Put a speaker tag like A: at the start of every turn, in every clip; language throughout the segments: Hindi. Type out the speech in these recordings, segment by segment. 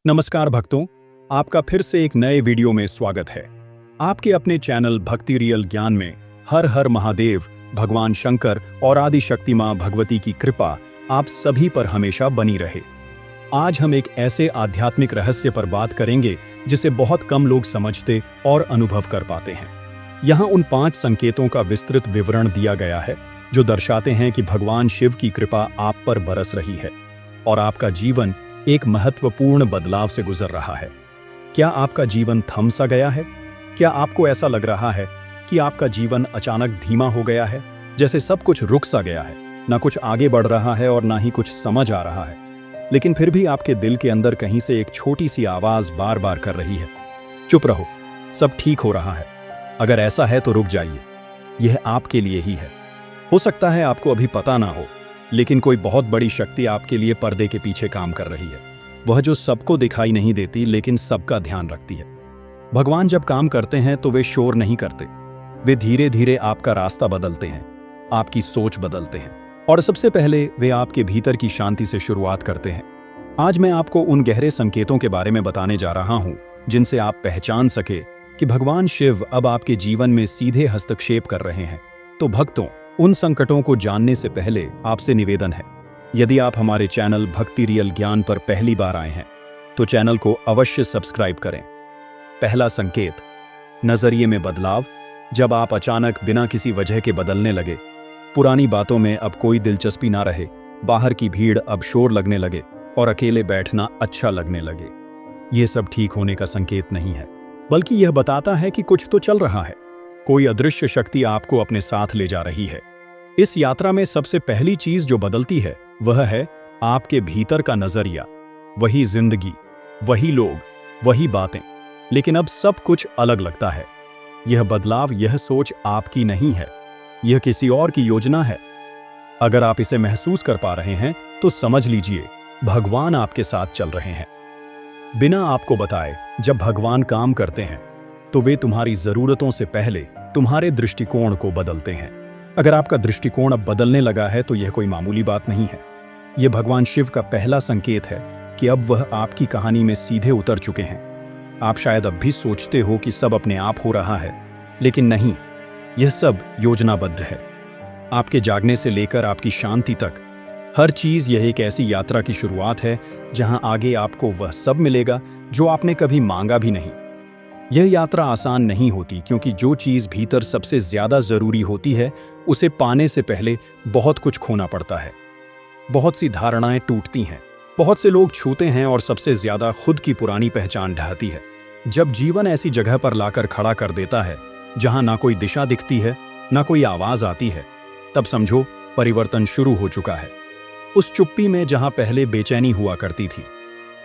A: नमस्कार भक्तों, आपका फिर से एक नए वीडियो में स्वागत है। आपके अपने चैनल भक्ति रियल ज्ञान में हर हर महादेव, भगवान शंकर और आदि शक्ति मां भगवती की कृपा आप सभी पर हमेशा बनी रहे। आज हम एक ऐसे आध्यात्मिक रहस्य पर बात करेंगे जिसे बहुत कम लोग समझते और अनुभव कर पाते हैं। यहाँ उन 5 संकेतों का विस्तृत विवरण दिया गया है जो दर्शाते हैं कि भगवान शिव की कृपा आप पर बरस रही है और आपका जीवन एक महत्वपूर्ण बदलाव से गुजर रहा है। क्या आपका जीवन थम सा गया है? क्या आपको ऐसा लग रहा है कि आपका जीवन अचानक धीमा हो गया है, जैसे सब कुछ रुक सा गया है, ना कुछ आगे बढ़ रहा है और ना ही कुछ समझ आ रहा है? लेकिन फिर भी आपके दिल के अंदर कहीं से एक छोटी सी आवाज बार बार कर रही है, चुप रहो, सब ठीक हो रहा है। अगर ऐसा है तो रुक जाइए, यह आपके लिए ही है। हो सकता है आपको अभी पता ना हो, लेकिन कोई बहुत बड़ी शक्ति आपके लिए पर्दे के पीछे काम कर रही है। वह जो सबको दिखाई नहीं देती लेकिन सबका ध्यान रखती है। भगवान जब काम करते हैं तो वे शोर नहीं करते, वे धीरे धीरे आपका रास्ता बदलते हैं, आपकी सोच बदलते हैं और सबसे पहले वे आपके भीतर की शांति से शुरुआत करते हैं। आज मैं आपको उन गहरे संकेतों के बारे में बताने जा रहा हूं जिनसे आप पहचान सके कि भगवान शिव अब आपके जीवन में सीधे हस्तक्षेप कर रहे हैं। तो भक्तों, उन संकटों को जानने से पहले आपसे निवेदन है, यदि आप हमारे चैनल भक्ति रियल ज्ञान पर पहली बार आए हैं तो चैनल को अवश्य सब्सक्राइब करें। पहला संकेत, नजरिए में बदलाव। जब आप अचानक बिना किसी वजह के बदलने लगे, पुरानी बातों में अब कोई दिलचस्पी ना रहे, बाहर की भीड़ अब शोर लगने लगे और अकेले बैठना अच्छा लगने लगे, ये सब ठीक होने का संकेत नहीं है, बल्कि यह बताता है कि कुछ तो चल रहा है। कोई अदृश्य शक्ति आपको अपने साथ ले जा रही है। इस यात्रा में सबसे पहली चीज जो बदलती है वह है आपके भीतर का नजरिया। वही जिंदगी, वही लोग, वही बातें, लेकिन अब सब कुछ अलग लगता है। यह बदलाव, यह सोच आपकी नहीं है, यह किसी और की योजना है। अगर आप इसे महसूस कर पा रहे हैं तो समझ लीजिए भगवान आपके साथ चल रहे हैं। बिना आपको बताए जब भगवान काम करते हैं तो वे तुम्हारी जरूरतों से पहले तुम्हारे दृष्टिकोण को बदलते हैं। अगर आपका दृष्टिकोण अब बदलने लगा है तो यह कोई मामूली बात नहीं है। यह भगवान शिव का पहला संकेत है कि अब वह आपकी कहानी में सीधे उतर चुके हैं। आप शायद अब भी सोचते हो कि सब अपने आप हो रहा है, लेकिन नहीं, यह सब योजनाबद्ध है। आपके जागने से लेकर आपकी शांति तक हर चीज, यह एक ऐसी यात्रा की शुरुआत है जहां आगे आपको वह सब मिलेगा जो आपने कभी मांगा भी नहीं। यह यात्रा आसान नहीं होती, क्योंकि जो चीज भीतर सबसे ज्यादा जरूरी होती है उसे पाने से पहले बहुत कुछ खोना पड़ता है। बहुत सी धारणाएं टूटती हैं, बहुत से लोग छूते हैं और सबसे ज्यादा खुद की पुरानी पहचान ढहती है। जब जीवन ऐसी जगह पर लाकर खड़ा कर देता है जहां ना कोई दिशा दिखती है, ना कोई आवाज आती है, तब समझो परिवर्तन शुरू हो चुका है। उस चुप्पी में जहां पहले बेचैनी हुआ करती थी,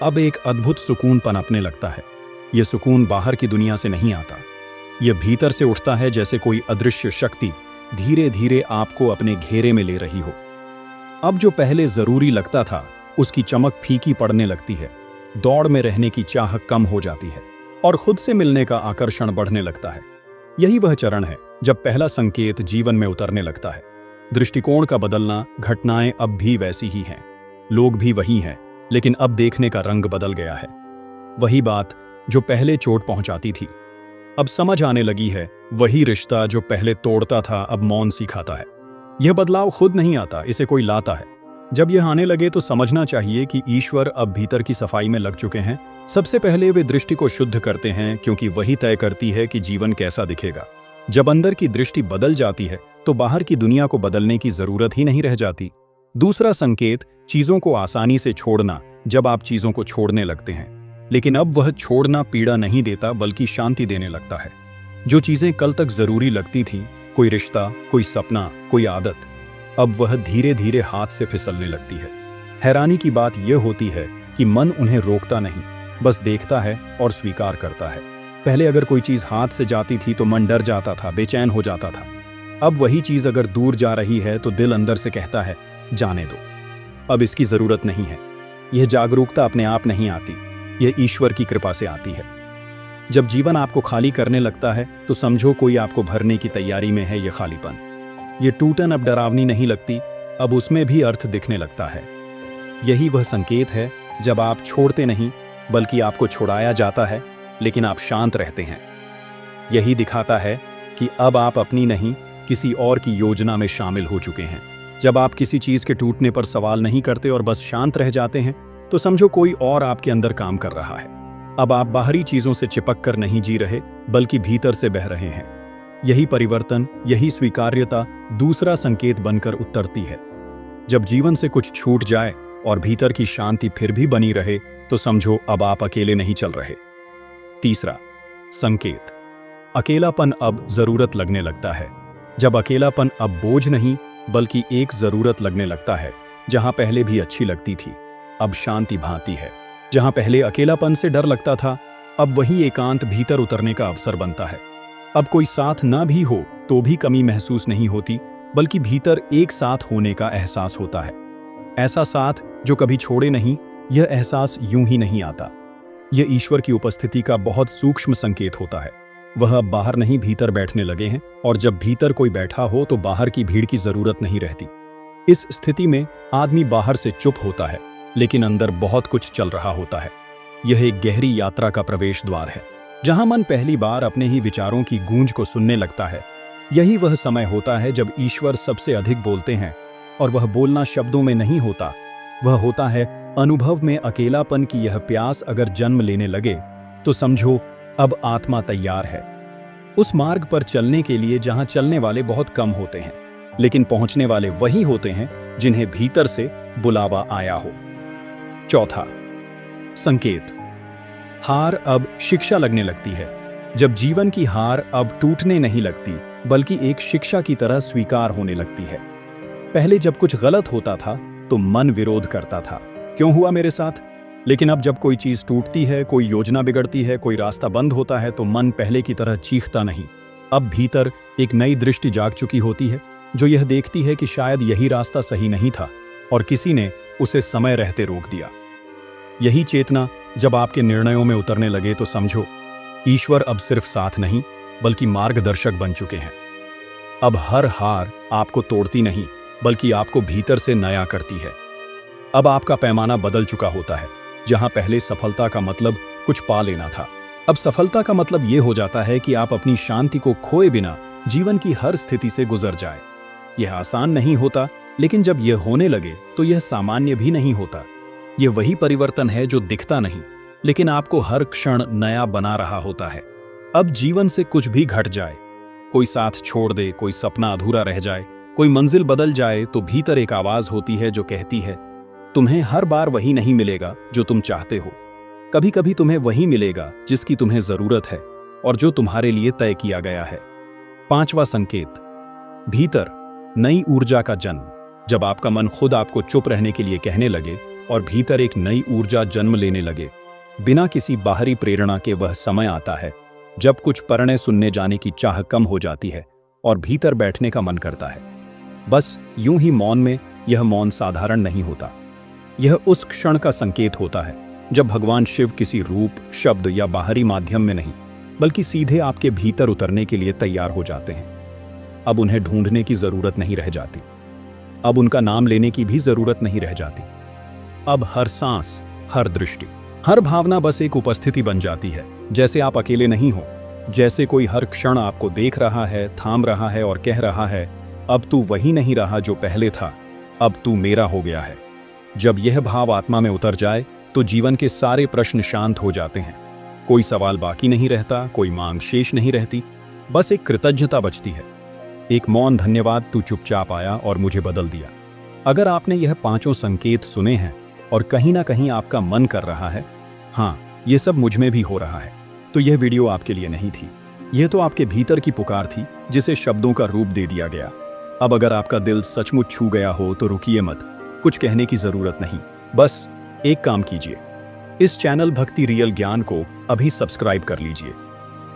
A: अब एक अद्भुत सुकून पनपने लगता है। यह सुकून बाहर की दुनिया से नहीं आता, यह भीतर से उठता है, जैसे कोई अदृश्य शक्ति धीरे धीरे आपको अपने घेरे में ले रही हो। अब जो पहले जरूरी लगता था उसकी चमक फीकी पड़ने लगती है, दौड़ में रहने की चाह कम हो जाती है और खुद से मिलने का आकर्षण बढ़ने लगता है। यही वह चरण है जब पहला संकेत जीवन में उतरने लगता है। दृष्टिकोण का बदलना। घटनाएं अब भी वैसी ही हैं, लोग भी वही हैं, लेकिन अब देखने का रंग बदल गया है। वही बात जो पहले चोट पहुंचाती थी अब समझ आने लगी है। वही रिश्ता जो पहले तोड़ता था अब मौन सिखाता है। यह बदलाव खुद नहीं आता, इसे कोई लाता है। जब यह आने लगे तो समझना चाहिए कि ईश्वर अब भीतर की सफाई में लग चुके हैं। सबसे पहले वे दृष्टि को शुद्ध करते हैं, क्योंकि वही तय करती है कि जीवन कैसा दिखेगा। जब अंदर की दृष्टि बदल जाती है तो बाहर की दुनिया को बदलने की जरूरत ही नहीं रह जाती। दूसरा संकेत, चीजों को आसानी से छोड़ना। जब आप चीजों को छोड़ने लगते हैं, लेकिन अब वह छोड़ना पीड़ा नहीं देता बल्कि शांति देने लगता है। जो चीजें कल तक जरूरी लगती थीं, कोई रिश्ता, कोई सपना, कोई आदत, अब वह धीरे धीरे हाथ से फिसलने लगती है। हैरानी की बात यह होती है कि मन उन्हें रोकता नहीं, बस देखता है और स्वीकार करता है। पहले अगर कोई चीज हाथ से जाती थी तो मन डर जाता था, बेचैन हो जाता था। अब वही चीज अगर दूर जा रही है तो दिल अंदर से कहता है, जाने दो, अब इसकी जरूरत नहीं है। यह जागरूकता अपने आप नहीं आती, यह ईश्वर की कृपा से आती है। जब जीवन आपको खाली करने लगता है तो समझो कोई आपको भरने की तैयारी में है। यह खालीपन, यह टूटन अब डरावनी नहीं लगती, अब उसमें भी अर्थ दिखने लगता है। यही वह संकेत है जब आप छोड़ते नहीं, बल्कि आपको छुड़ाया जाता है, लेकिन आप शांत रहते हैं। यही दिखाता है कि अब आप अपनी नहीं, किसी और की योजना में शामिल हो चुके हैं। जब आप किसी चीज के टूटने पर सवाल नहीं करते और बस शांत रह जाते हैं, तो समझो कोई और आपके अंदर काम कर रहा है। अब आप बाहरी चीजों से चिपक कर नहीं जी रहे, बल्कि भीतर से बह रहे हैं। यही परिवर्तन, यही स्वीकार्यता दूसरा संकेत बनकर उतरती है। जब जीवन से कुछ छूट जाए और भीतर की शांति फिर भी बनी रहे, तो समझो अब आप अकेले नहीं चल रहे। तीसरा संकेत, अकेलापन अब जरूरत लगने लगता है। जब अकेलापन अब बोझ नहीं, बल्कि एक जरूरत लगने लगता है। जहां पहले भी अच्छी लगती थी, अब शांति भाती है। जहां पहले अकेलापन से डर लगता था, अब वही एकांत भीतर उतरने का अवसर बनता है। अब कोई साथ ना भी हो तो भी कमी महसूस नहीं होती, बल्कि भीतर एक साथ होने का एहसास होता है। ऐसा साथ जो कभी छोड़े नहीं। यह एहसास यूं ही नहीं आता। यह ईश्वर की उपस्थिति का बहुत सूक्ष्म संकेत होता है। वह अब बाहर नहीं, भीतर बैठने लगे हैं, और जब भीतर कोई बैठा हो तो बाहर की भीड़ की जरूरत नहीं रहती। इस स्थिति में आदमी बाहर से चुप होता है, लेकिन अंदर बहुत कुछ चल रहा होता है। यह एक गहरी यात्रा का प्रवेश द्वार है, जहां मन पहली बार अपने ही विचारों की गूंज को सुनने लगता है। यही वह समय होता है जब ईश्वर सबसे अधिक बोलते हैं, और वह बोलना शब्दों में नहीं होता, वह होता है अनुभव में। अकेलापन की यह प्यास अगर जन्म लेने लगे, तो समझो अब आत्मा तैयार है उस मार्ग पर चलने के लिए जहां चलने वाले बहुत कम होते हैं, लेकिन पहुंचने वाले वही होते हैं जिन्हें भीतर से बुलावा आया हो। चौथा संकेत, हार अब शिक्षा लगने लगती है। जब जीवन की हार अब टूटने नहीं लगती, बल्कि एक शिक्षा की तरह स्वीकार होने लगती है। पहले जब कुछ गलत होता था तो मन विरोध करता था, क्यों हुआ मेरे साथ। लेकिन अब जब कोई चीज टूटती है, कोई योजना बिगड़ती है, कोई रास्ता बंद होता है, तो मन पहले की तरह चीखता नहीं। अब भीतर एक नई दृष्टि जाग चुकी होती है, जो यह देखती है कि शायद यही रास्ता सही नहीं था और किसी ने उसे समय रहते रोक दिया। यही चेतना जब आपके निर्णयों में उतरने लगे, तो समझो ईश्वर अब सिर्फ साथ नहीं, बल्कि मार्गदर्शक बन चुके हैं। अब हर हार आपको तोड़ती नहीं, बल्कि आपको भीतर से नया करती है। अब आपका पैमाना बदल चुका होता है। जहां पहले सफलता का मतलब कुछ पा लेना था, अब सफलता का मतलब यह हो जाता है कि आप अपनी शांति को खोए बिना जीवन की हर स्थिति से गुजर जाए। यह आसान नहीं होता, लेकिन जब यह होने लगे तो यह सामान्य भी नहीं होता। यह वही परिवर्तन है जो दिखता नहीं, लेकिन आपको हर क्षण नया बना रहा होता है। अब जीवन से कुछ भी घट जाए, कोई साथ छोड़ दे, कोई सपना अधूरा रह जाए, कोई मंजिल बदल जाए, तो भीतर एक आवाज होती है जो कहती है, तुम्हें हर बार वही नहीं मिलेगा जो तुम चाहते हो। कभी कभी तुम्हें वही मिलेगा जिसकी तुम्हें जरूरत है और जो तुम्हारे लिए तय किया गया है। पांचवा संकेत, भीतर नई ऊर्जा का जन्म। जब आपका मन खुद आपको चुप रहने के लिए कहने लगे और भीतर एक नई ऊर्जा जन्म लेने लगे, बिना किसी बाहरी प्रेरणा के, वह समय आता है जब कुछ पढ़ने सुनने जाने की चाह कम हो जाती है और भीतर बैठने का मन करता है। बस यूं ही मौन में। यह मौन साधारण नहीं होता। यह उस क्षण का संकेत होता है जब भगवान शिव किसी रूप, शब्द या बाहरी माध्यम में नहीं, बल्कि सीधे आपके भीतर उतरने के लिए तैयार हो जाते हैं। अब उन्हें ढूंढने की जरूरत नहीं रह जाती। अब उनका नाम लेने की भी जरूरत नहीं रह जाती। अब हर सांस, हर दृष्टि, हर भावना बस एक उपस्थिति बन जाती है। जैसे आप अकेले नहीं हो, जैसे कोई हर क्षण आपको देख रहा है, थाम रहा है और कह रहा है, अब तू वही नहीं रहा जो पहले था, अब तू मेरा हो गया है। जब यह भाव आत्मा में उतर जाए, तो जीवन के सारे प्रश्न शांत हो जाते हैं। कोई सवाल बाकी नहीं रहता, कोई मांग शेष नहीं रहती, बस एक कृतज्ञता बचती है, एक मौन धन्यवाद, तू चुपचाप आया और मुझे बदल दिया। अगर आपने यह पांचों संकेत सुने हैं और कहीं ना कहीं आपका मन कर रहा है, हाँ, ये सब मुझ में भी हो रहा है, तो यह वीडियो आपके लिए नहीं थी। यह तो आपके भीतर की पुकार थी, जिसे शब्दों का रूप दे दिया गया। अब अगर आपका दिल सचमुच छू गया हो तो रुकिए मत, कुछ कहने की जरूरत नहीं, बस एक काम कीजिए, इस चैनल भक्ति रियल ज्ञान को अभी सब्सक्राइब कर लीजिए,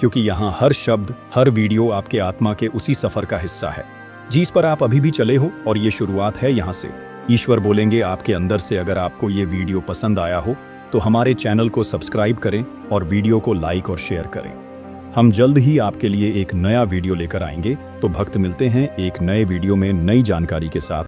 A: क्योंकि यहाँ हर शब्द, हर वीडियो आपके आत्मा के उसी सफर का हिस्सा है जिस पर आप अभी भी चले हो। और ये शुरुआत है यहाँ से। ईश्वर बोलेंगे आपके अंदर से। अगर आपको ये वीडियो पसंद आया हो तो हमारे चैनल को सब्सक्राइब करें और वीडियो को लाइक और शेयर करें। हम जल्द ही आपके लिए एक नया वीडियो लेकर आएंगे। तो भक्त मिलते हैं एक नए वीडियो में नई जानकारी के साथ।